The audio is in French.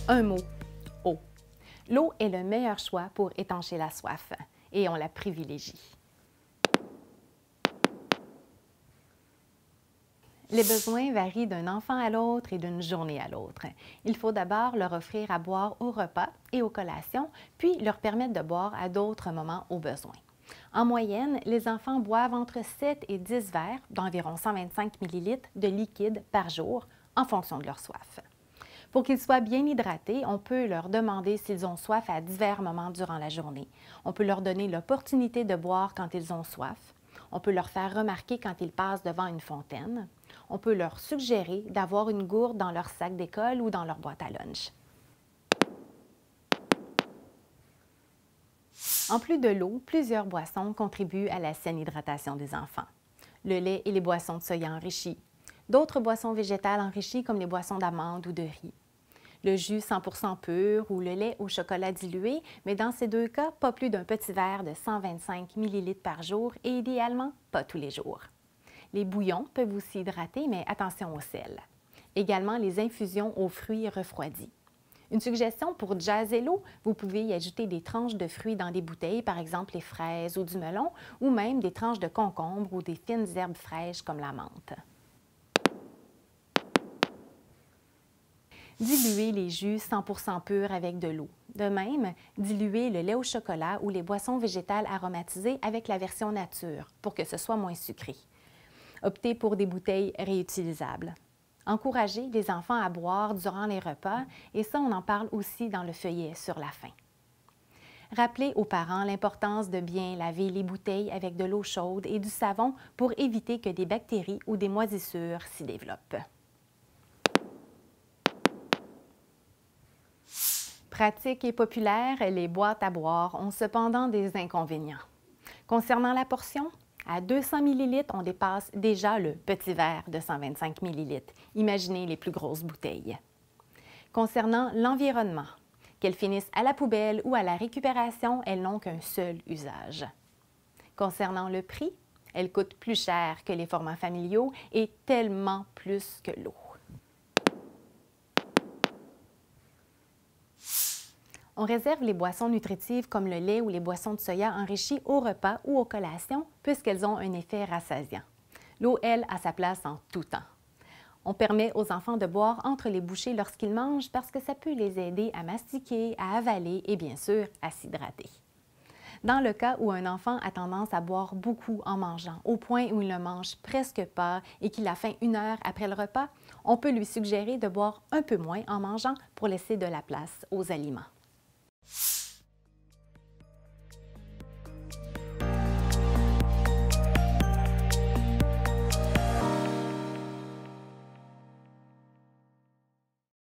Un mot, eau. L'eau est le meilleur choix pour étancher la soif et on la privilégie. Les besoins varient d'un enfant à l'autre et d'une journée à l'autre. Il faut d'abord leur offrir à boire au repas et aux collations, puis leur permettre de boire à d'autres moments au besoin. En moyenne, les enfants boivent entre 7 et 10 verres d'environ 125 ml de liquide par jour en fonction de leur soif. Pour qu'ils soient bien hydratés, on peut leur demander s'ils ont soif à divers moments durant la journée. On peut leur donner l'opportunité de boire quand ils ont soif. On peut leur faire remarquer quand ils passent devant une fontaine. On peut leur suggérer d'avoir une gourde dans leur sac d'école ou dans leur boîte à lunch. En plus de l'eau, plusieurs boissons contribuent à la saine hydratation des enfants. Le lait et les boissons de soya enrichies. D'autres boissons végétales enrichies comme les boissons d'amande ou de riz. Le jus 100% pur ou le lait au chocolat dilué, mais dans ces deux cas, pas plus d'un petit verre de 125 ml par jour et idéalement pas tous les jours. Les bouillons peuvent aussi hydrater, mais attention au sel. Également les infusions aux fruits refroidis. Une suggestion pour jazzer l'eau, vous pouvez y ajouter des tranches de fruits dans des bouteilles, par exemple les fraises ou du melon, ou même des tranches de concombre ou des fines herbes fraîches comme la menthe. Diluez les jus 100% purs avec de l'eau. De même, diluez le lait au chocolat ou les boissons végétales aromatisées avec la version nature pour que ce soit moins sucré. Optez pour des bouteilles réutilisables. Encouragez les enfants à boire durant les repas et ça, on en parle aussi dans le feuillet sur la faim. Rappelez aux parents l'importance de bien laver les bouteilles avec de l'eau chaude et du savon pour éviter que des bactéries ou des moisissures s'y développent. Pratiques et populaires, les boîtes à boire ont cependant des inconvénients. Concernant la portion, à 200 ml, on dépasse déjà le petit verre de 125 ml. Imaginez les plus grosses bouteilles. Concernant l'environnement, qu'elles finissent à la poubelle ou à la récupération, elles n'ont qu'un seul usage. Concernant le prix, elles coûtent plus cher que les formats familiaux et tellement plus que l'eau. On réserve les boissons nutritives comme le lait ou les boissons de soya enrichies au repas ou aux collations puisqu'elles ont un effet rassasiant. L'eau, elle, a sa place en tout temps. On permet aux enfants de boire entre les bouchées lorsqu'ils mangent parce que ça peut les aider à mastiquer, à avaler et bien sûr à s'hydrater. Dans le cas où un enfant a tendance à boire beaucoup en mangeant, au point où il ne mange presque pas et qu'il a faim 1 heure après le repas, on peut lui suggérer de boire un peu moins en mangeant pour laisser de la place aux aliments.